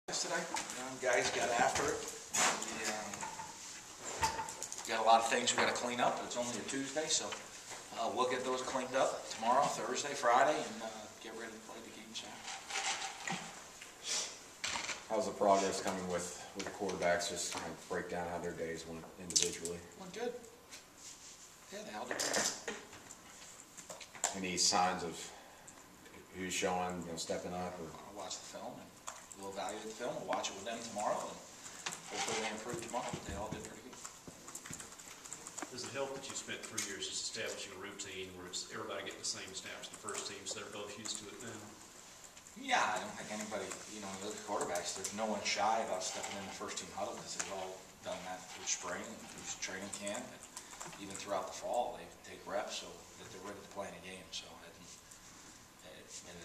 Today, guys got after it. We got a lot of things we got to clean up. It's only a Tuesday, so we'll get those cleaned up tomorrow, Thursday, Friday, and get ready to play the game Saturday. How's the progress coming with the quarterbacks? Just kind of break down how their days went individually. Went good. Yeah, they all did good. Any signs of who's showing, stepping up? Or? I'll watch the film and we'll evaluate the film. We'll watch it with them tomorrow, and hopefully they improve tomorrow. They all did pretty good. Does it help that you spent 3 years just establishing a routine where it's everybody getting the same snaps the first team, so they're both used to it now? Yeah, I don't think anybody, look at quarterbacks, there's no one shy about stepping in the first team huddle because they've all done that through spring and through training camp, and even throughout the fall, they take reps so that they're ready to play in a game. So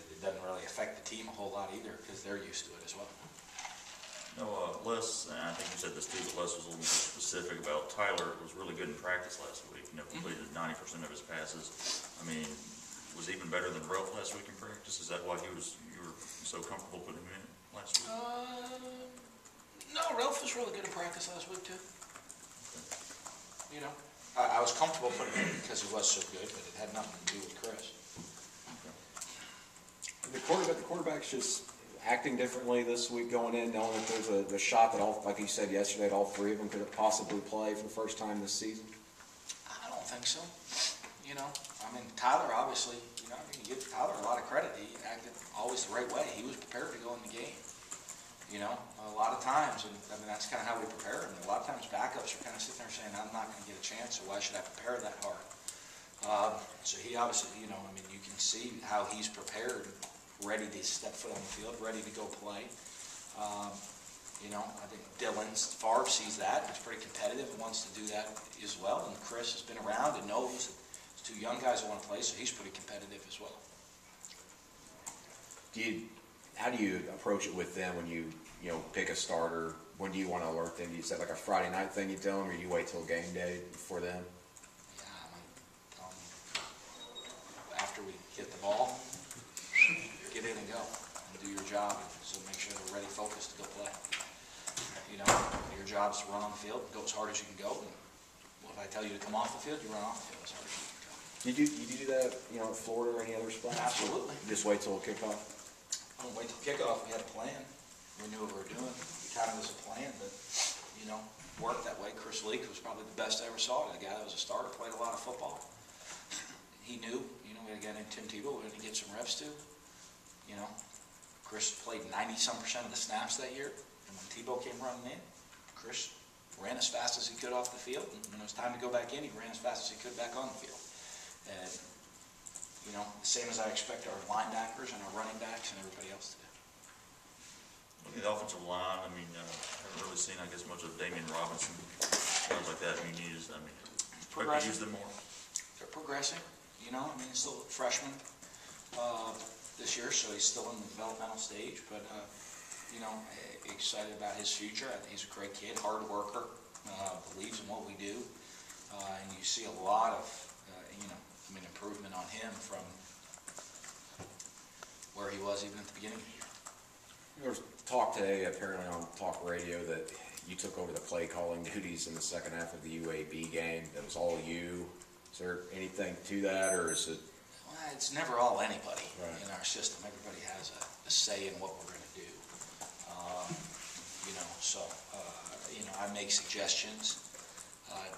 it doesn't really affect the team a whole lot either because they're used to it as well. Les, and I think you said this too, but Les was a little more specific about Tyler. Was really good in practice last week. Completed 90% of his passes. I mean, was even better than Ralph last week in practice. Is that why you were so comfortable putting him in last week? No, Ralph was really good in practice last week too. Okay. I was comfortable putting him in because he was so good, but it had nothing to do with Chris. Okay. The quarterback's just acting differently this week going in, knowing that there's a shot that, like you said yesterday, that all three of them could possibly play for the first time this season? I don't think so. Tyler obviously, you give Tyler a lot of credit. He acted always the right way. He was prepared to go in the game. A lot of times, and that's kind of how we prepare him. A lot of times backups are kind of sitting there saying, I'm not going to get a chance, so why should I prepare that hard? So he obviously, you can see how he's prepared, ready to step foot on the field, ready to go play. I think Dylan Favre sees that. He's pretty competitive and wants to do that as well. And Chris has been around and knows that there's two young guys that want to play, so he's pretty competitive as well. How do you approach it with them when you pick a starter? When do you want to alert them? Do you set like a Friday night thing you tell them, or do you wait till game day for them? Yeah, I'm going to tell them after we get the ball, get in and go and do your job. So make sure they're ready, focused to go play. Your job is to run on the field, go as hard as you can go. And if I tell you to come off the field, you run off the field as hard as you can go. Did you do that, at Florida or any other spot? Absolutely. You just wait till kickoff? I don't wait till kickoff. We had a plan. We knew what we were doing. It kind of was a plan that, worked that way. Chris Leak was probably the best I ever saw. The guy that was a starter, played a lot of football. He knew, we had a guy named Tim Tebow we had to get some reps to. Chris played 90-some% of the snaps that year. And when Tebow came running in, Chris ran as fast as he could off the field. And when it was time to go back in, he ran as fast as he could back on the field. And, the same as I expect our linebackers and our running backs and everybody else to do. Look at the offensive line. I haven't really seen, much of Damian Robinson. Sounds like that. Expect to use them more. They're progressing. He's still a freshman this year, so he's still in the developmental stage. But, excited about his future. I think he's a great kid, hard worker, believes in what we do. And you see a lot of, improvement on him from where he was even at the beginning of the year. There was talk today, apparently on talk radio, that you took over the play calling duties in the second half of the UAB game. That was all you. Is there anything to that, or is it? Well, it's never all anybody right. In our system. Everybody has a say in what we're going to do. I make suggestions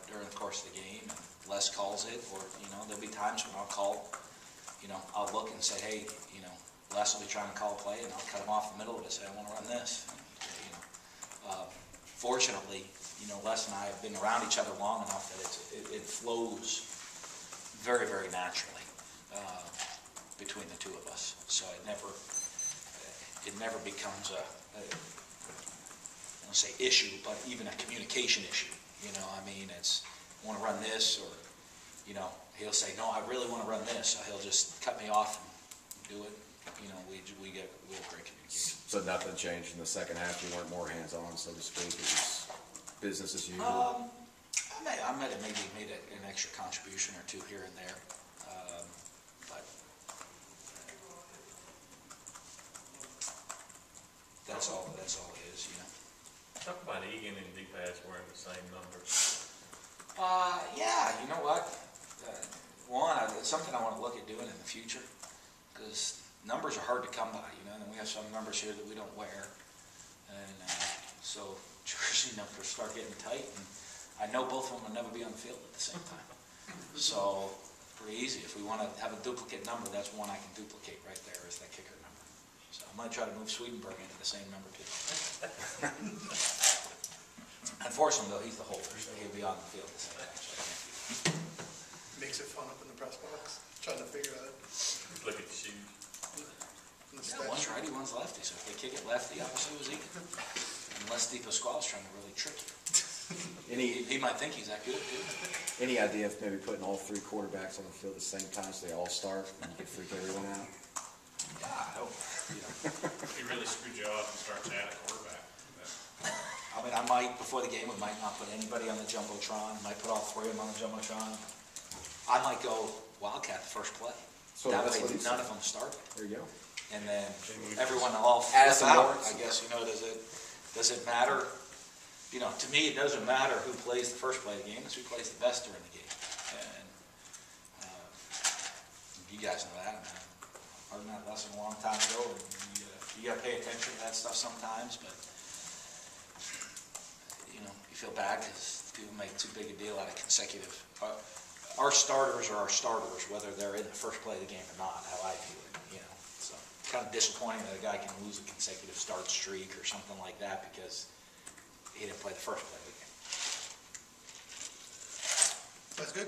during the course of the game, and Les calls it, or there'll be times when I'll call. I'll look and say, hey, Les will be trying to call a play, and I'll cut him off in the middle of it and say, I want to run this. And, fortunately, Les and I have been around each other long enough that it flows very, very naturally between the two of us. So it never becomes I don't say issue, but even a communication issue. It's I want to run this, or he'll say, no, I really want to run this, so he'll just cut me off and do it. We have great communication. So nothing changed in the second half? You weren't more hands-on, so to speak? It was business as usual? I might have maybe made an extra contribution or two here and there. But that's all. that's all it is, you know. Talk about Egan and DePass wearing the same number. Yeah, you know what? One, it's something I want to look at doing in the future, because numbers are hard to come by, you know, and we have some numbers here that we don't wear. And so jersey numbers start getting tight, and I know both of them will never be on the field at the same time. So, pretty easy. If we want to have a duplicate number, that's one I can duplicate right there, is that kicker number. So I'm going to try to move Swedenberg into the same number too. Unfortunately, though, he's the holder, so he'll be on the field at the same time. So I can't do that. Makes it fun up in the press box, trying to figure out. Look at the shoes. Yeah, one's righty, one's lefty, so if they kick it lefty, obviously it was Egan. Unless Steve Pasquale's trying to really trick you. He might think he's that good, too. Any idea of maybe putting all three quarterbacks on the field at the same time so they all start and you can freak everyone out? Yeah, I hope, you know. He really screwed you up and starts adding quarterback. I mean, I might, before the game, we might not put anybody on the Jumbotron, might put all three of them on the Jumbotron. I might go Wildcat the first play. So That that's way, what he none said. of them start. There you go. And then everyone all flip Addison out, Lawrence. I guess, you know, does it matter? You know, to me, it doesn't matter who plays the first play of the game, it's who plays the best during the game. And you guys know that, man. I learned that lesson a long time ago, and you gotta pay attention to that stuff sometimes, but, you know, you feel bad because people make too big a deal out of consecutive. Our starters are our starters, whether they're in the first play of the game or not, how I view it, you know. So, kind of disappointing that a guy can lose a consecutive start streak or something like that because he didn't play the first play of the game. That's good.